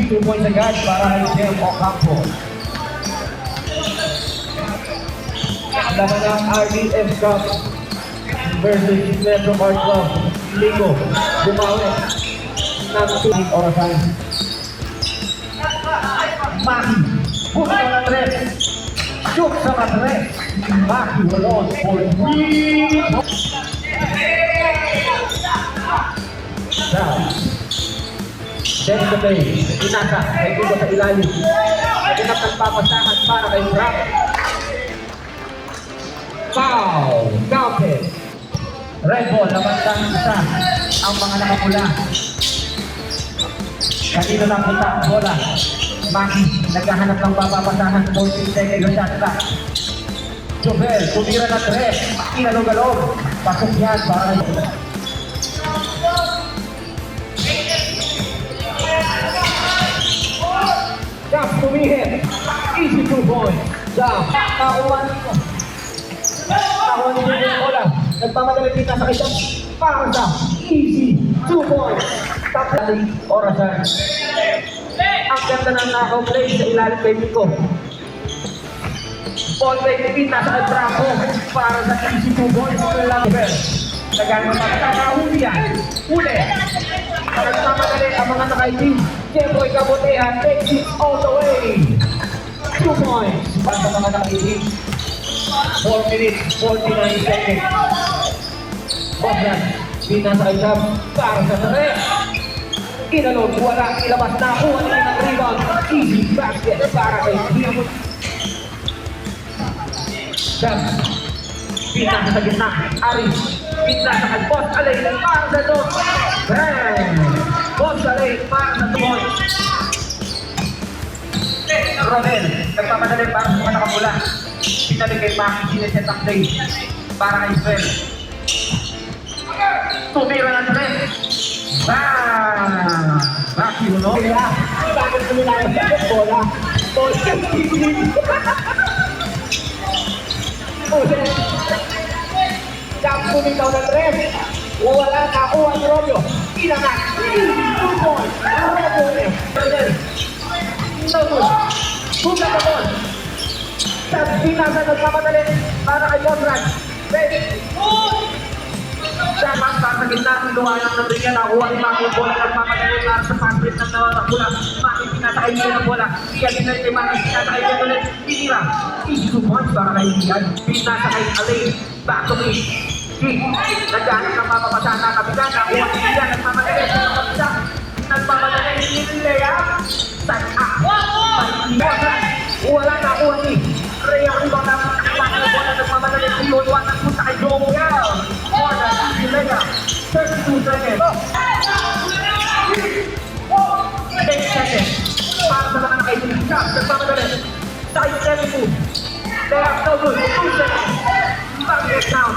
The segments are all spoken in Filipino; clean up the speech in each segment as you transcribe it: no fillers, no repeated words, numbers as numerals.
easy 2 points agad para kay Jem Ocampo. Laban ng RDF Cup versus Metro Art Club. Ligo, bumawi ng 2 orasan. Maki, buka na 3. Shoot sa matres. Maki Walon for 3. Then the play, inasa, ay tubo sa ilalim. Naginap ng papasahan para kay Brock. Foul! Counted! Red ball, labantang isa ang mga nakapula. Kanino na punta ang bola? Maki, naghahanap ng papapasahan. 14 seconds ang shot clock. Jovel, tumira na 3. Inalog-alog. Pasok yan para kay Jump tumihit. Easy 2 points. Jump. Nakuha nito. Nakuha nito yung bola. Nagpamadali kita sa isang para sa easy 2 points. Top line orasan. Ang ganda ng knockout play sa ilalim kay Nico. Ball break kita sa Braco para sa easy 2 points. Nagano magkakahuli yan. Uli. Nagpamadali ang mga naka-team. Jeboy Kabutihan takes it all the way. 2 points. Para sa mga naka-team. 4 minutes, 49 seconds. Bogdan, pinasa kay Jam para sa 3. Inalog, wala, ilabas na. Kuha nila ng rebound. Easy basket para kay Jam. Jam, pinasa sa gitna. Aris, pinasa kay Boss Alay para sa 2. Bang! Boss Alay para sa 2 points. Rodel, nagpamadali para sa mga nakapula. Pinalik kay Maki, sineset ang play para kay Svel. Tumira ng 3. Bang! Maki, uno. Bakit tumilayan sa bola? Bola, kikilig. Jump, tumitaw ng 3. Wala nakuha ni Romeo. Inangat. 2 points. Rodel. Rodel. Buka na ball. Sa pinasa nagpapadali para kay Conrad. Ready. Dapat sa gitna ng luwanang ng ringan. Nakuha ni Maki yung bola. Nagpapadali para sa fast-break ng bola. Maki pinasa kay Ian ng bola. Ian pinasa kay Maki. Pinasa kay Ian ulit. Pinira. Easy 2 points para kay Ian. Pinasa kay Alain. Back to me. Naghanap ng mapapasahan na kapitan. Nakuha ni Ian. Nagpapadali. Nagpapadali. Nililea. Saan up. Wala na kuha ni Rhea Ribang na bola nagmamadali sa iyo. Iwan ang punta kay Joel. Order, Ilea. 32 seconds. 8 seconds. Para sa mga nakaitin. Nagmamadali. Side 72. They are so good. 2 seconds. Target count.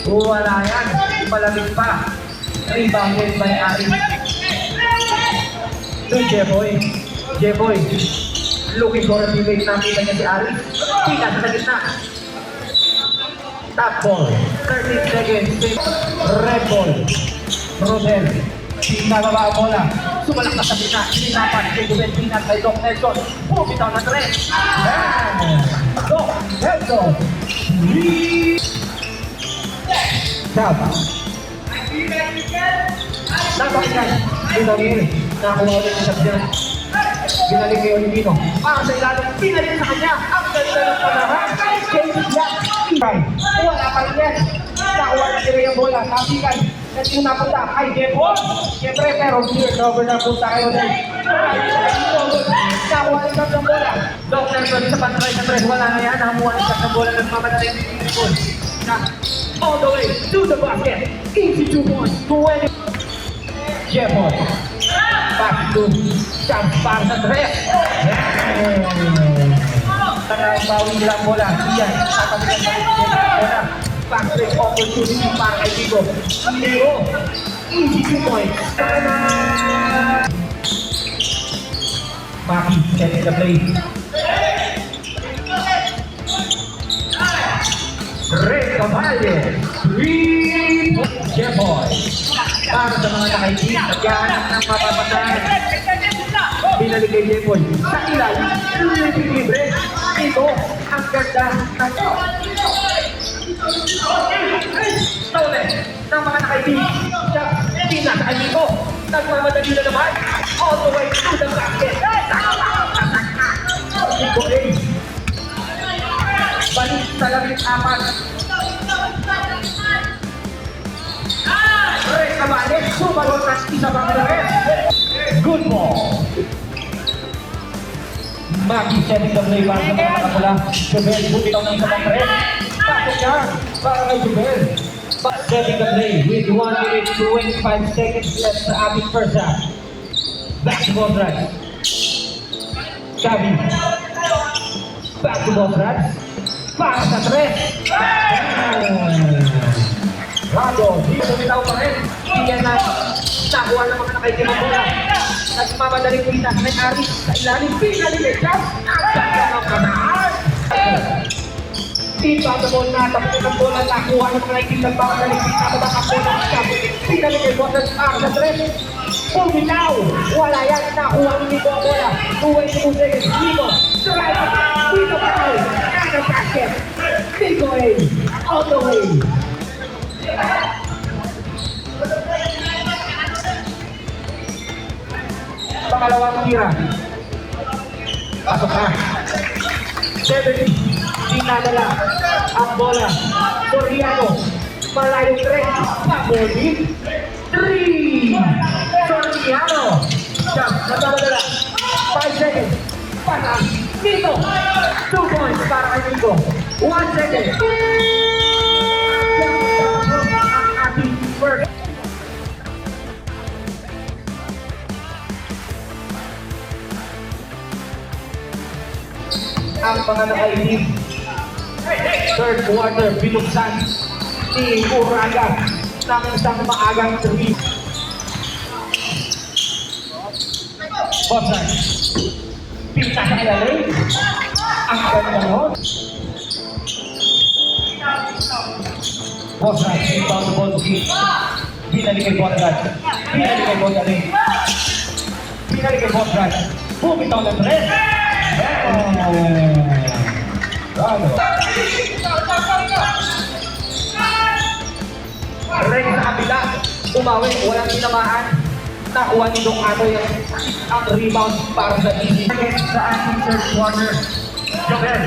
Wala yan. Malamig pa. Rebounded by Ari. Jeboy. Jeboy. Looking for a teammate. Nakita niya si Ari. Pinasa sa gitna. Top ball. 13 seconds. Red ball. Rodel. Nababa ang bola. Sumalak na sa gitna. Sinapan. Jeboy. Pinat kay Doc Nelson. Bumitaw na 3. Doc Nelson. Tap. Napakinggan. Pinamil. Nakuha ulit sa dyan. Binalik kay Olivino. Para sa ilalim. Pinalik sa kanya. Ang ganda ng panahan. James Black. Wala pa rin yan. Nakuha na sila yung bola. Kapikan. At yung napunta kay Jebon. Siyempre pero clear cover na punta kayo din. Nakuha rin ng bola. Doc Nelson sa pantry sa tres. Wala na yan. Nakuha rin ng bola. Nagmamadali yung Jebon. All the way to the basket. Easy 2 points. 20. Jebon. Back to jump para sa 3. Nakabawi lang bola. Iyan. Tatabigan pa rin bola. Backstreet opportunity para kay Vigo. Vigo. Easy 2 points. Maki, setting the play. Ray Caballe. 3 Jeboy. Para sa mga nakaitin, naghahanap ng mapapatahan. Binalik kay Jeboy. Sa ilalim, libre. Ito ang ganda ng Stolen ng mga nakaitin. Siya, pinasakay nito. Nagmamadali na naman. All the way to the basket. Ito eh. Balik sa labing apat. Ray Caballe, sumalot ng isa pang rin. Good ball. Maki setting the play para sa mga nakapula. Jubel, bumitaw ng isa pang rin. Pasok niya para kay Jubel. Setting the play with 1 minute 25 seconds left sa ating first half. Back to ball drive. Gabi. Back to ball drive. Para sa 3. Rado, dito bumitaw pa rin. Hindi na nakuha ng mga nakaitim ang bola. Nagmamadaling kita sa Aris sa ilalim. Pinalimit siya. Ang ganda ng kamaan. Ipatapon na tapos ng bola. Nakuha ng mga nakaitim ng bawang naligpit. Natabak ang bola. Pinalimit mo sa para sa 3. Bumitaw. Wala yan. Nakuha ng Nico ang bola. 2 seconds. Nico. Drive. Nico foul. And a basket. Nico A. All the way. Pangalawang tira. Pasok na. 70. Dinadala ang bola. Soriano. Malayong 3. Paboli. 3. Soriano. Siya. Natadala. 5 seconds. Patas. Nico. 2 points para kay Nico. 1 second. Ang ating first. Ang mga nakaitim. Third quarter, binuksan ni Uraga ng isang maagang 3. Bossan. Pinta sa ilalim. Ang ganda nun. Bossan, inbound the ball to Keith. Binalik kay Bossan. Binalik kay Bossan. Binalik kay Bossan. Bumitaw ng 3. Ray sa kabila, umawi, walang tinamaan. Nakuha ni Dong Atoy ang rebound para sa easy. Sa ating third quarter, Jobel,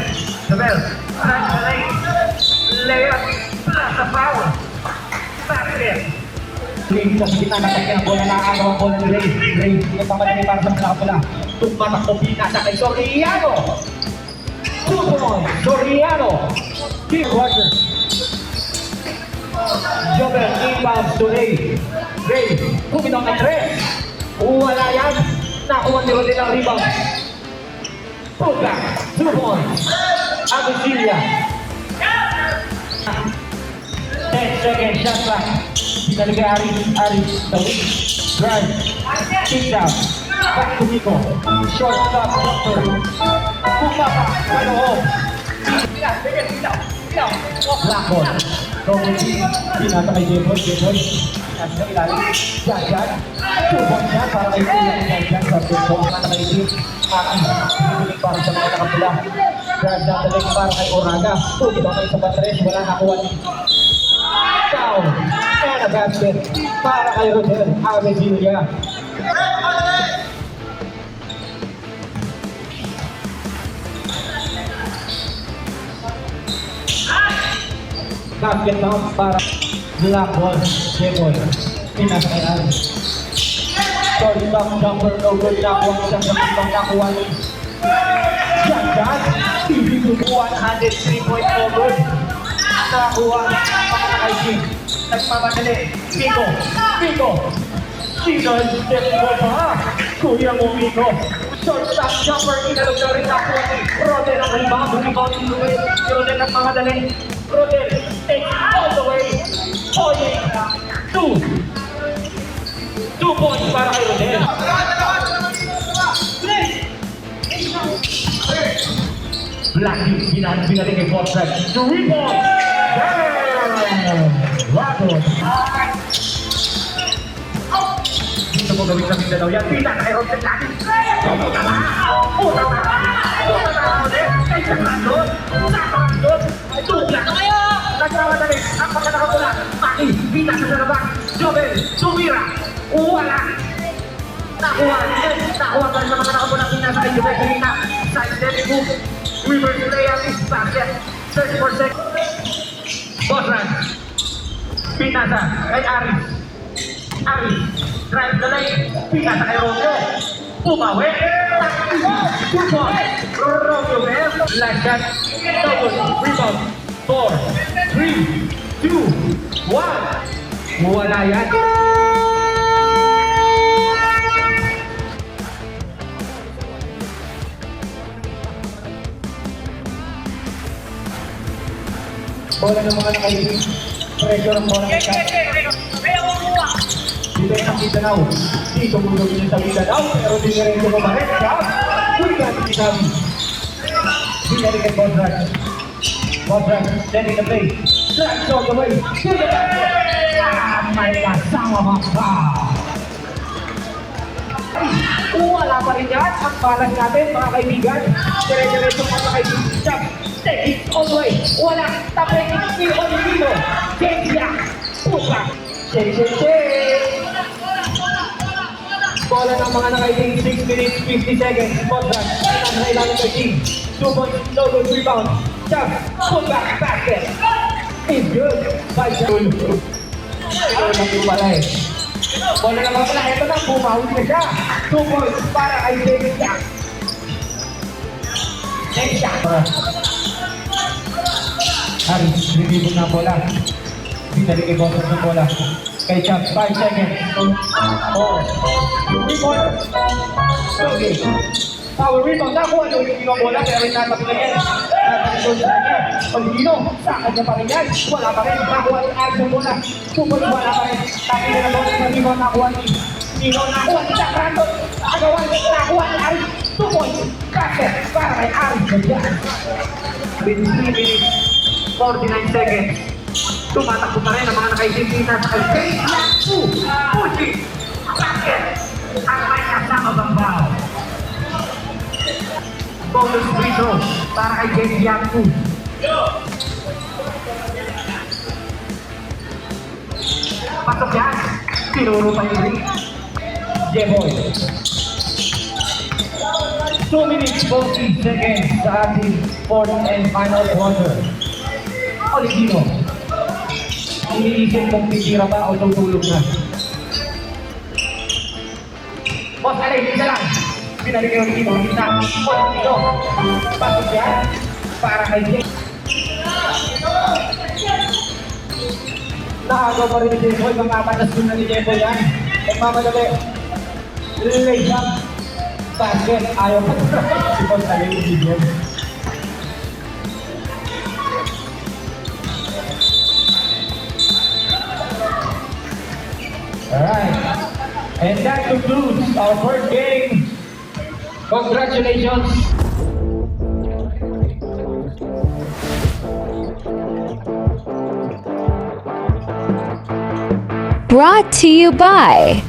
run the lane, layup, plus the foul, basket. Ray sa kita na kanya ang bola, nakagawa ang bola ni Ray. Ray, nagpamadali para sa nakapula. Tumatak ko pinasa kay Soriano. 2 points, Soriano. Team Roger. Jobel, inbounds to Ray. Ray, bumitaw ng 3. Wala yan. Nakuha ni Rodel ang rebound. Pull back, 2 points. Agusilia. 10 seconds, shot back. Binalik kay Aris. The weak. Drive. Kick down. Back to Nico. Short stop, Doctor. Pumapa, Panoho. Black ball. Double team. Pinata kay Jeboy. Nasa sa ilalim. Jajan. 2 points yan para kay Jajan. Sa tempo. Pinata kay Jim. Aki. Bibilig para sa mga nakapula. Jajan dalig para kay Oraga. Ito kay sa Batres. Wala nakuha ni foul. And a basket para kay Rodel Avezilia. Basket down para black ball. Jeboy. Pinas kay Aris. Short stop jumper. No good. Nakuha siya sa pitong nakuha ni Jajan. Ibig 103 points no good. Nakuha mga nakaitim. Nagmamadali. Pico. Sino step mo pa? Kuya mo, Pico. Short stop jumper. Inalog na rin ako. Rodel ang rebound. Rebound ni Luis. Rodel ang mamadali. Rodel takes all the way. Pointing. 2 points para kay Rodel. Blackie, binalik kay Bossan. 3 points. Ramos. Dito mo gawin sa Mindanao yan. Pina na kay Robert natin. Puta na! Puta na! Puta na ulit! Kay Sakrandon! Sakrandon! Ay, Douglas! Nagkamadali ang pagkakakula. Maki, Pina sa sarabang. Jobel, Sumira, wala! Nakuha pa rin sa mga nakapula. Pina sa kay Jobel, Pina. Side step, move. Reverse layout is basket. 34 seconds. Bosran. Pina sa kay Aris. Aris. Drive the lane. Pina sa kay Romeo. Pumawi. Good ball. Romeo Bell. Last shot. Double. Rebound. 4, 3, 2, 1. Wala yan. Bola ng mga nakaibig. Pressure ang bola ng isa. Dito yung Mindanao. Dito mo gawin yung sa Mindanao. Pero di na rin yung mabalit. Kung natin sinabi. Di na rin kay Bosran. Bosran, setting the play. Drives all the way. To the basket. May kasama mga pa. Wala pa rin yan. Ang balas natin mga kaibigan. Dire-diretso mga kaibigan. Take it all the way. Wala. Tapos ni Olivino. Kensia. Pusa. Shake. Bola ng mga nakaiting 6 minutes, 50 seconds. Bosran. Ang nailangan ng team. 2 points. No good rebound. Shot. Put back. Basket. Is good. By Jul. Ito lang yung pala eh. Bola ng mga pala. Ito na. Bumawin na siya. 2 points para kay David Jack. Next shot. Harris, review na bola. Binalik kay Boston ng bola. Kay Chuck, 5 seconds. 4. Rebound. Okay. Power rebound. Nakuha nyo yung bola. Pero natapos na yan. Natapos na yan. Olivino, sakad na pa rin yan. Wala pa rin. Nakuha yung action bola. 2 points, wala pa rin. Tapos na bola sa rebound. Nakuha ni Nino. Nakuha ni Chuck Randall. Agawan. Nakuha ni Harris. 2 points. Basket. Para kay Harris. Within 3 minutes. 49 seconds. Tumatakbo pa rin ang mga nakaisipina sa kay Pushi! Basket! Ang may kasama Bambao. Bonus free throw para kay James Yaku. Pasok yan. Tinuro pa yung ring. J-Boy. 2 minutes 40 seconds sa ating fourth and final quarter. Olivino. Iniisip kung titira ba o tutulog na. Boss, alay, isa lang. Pinalik yung Olivino. Isa. Olivino. Pasok yan. Para kay Jay. Nakagaw pa rin ni Jay-Boy. Mamapatas ko na ni Jay-Boy yan. Nagmamadali. Lay up. Basket. Ayaw pa. Si Boss, alay, Olivino. Alright, and that concludes our first game. Congratulations. Brought to you by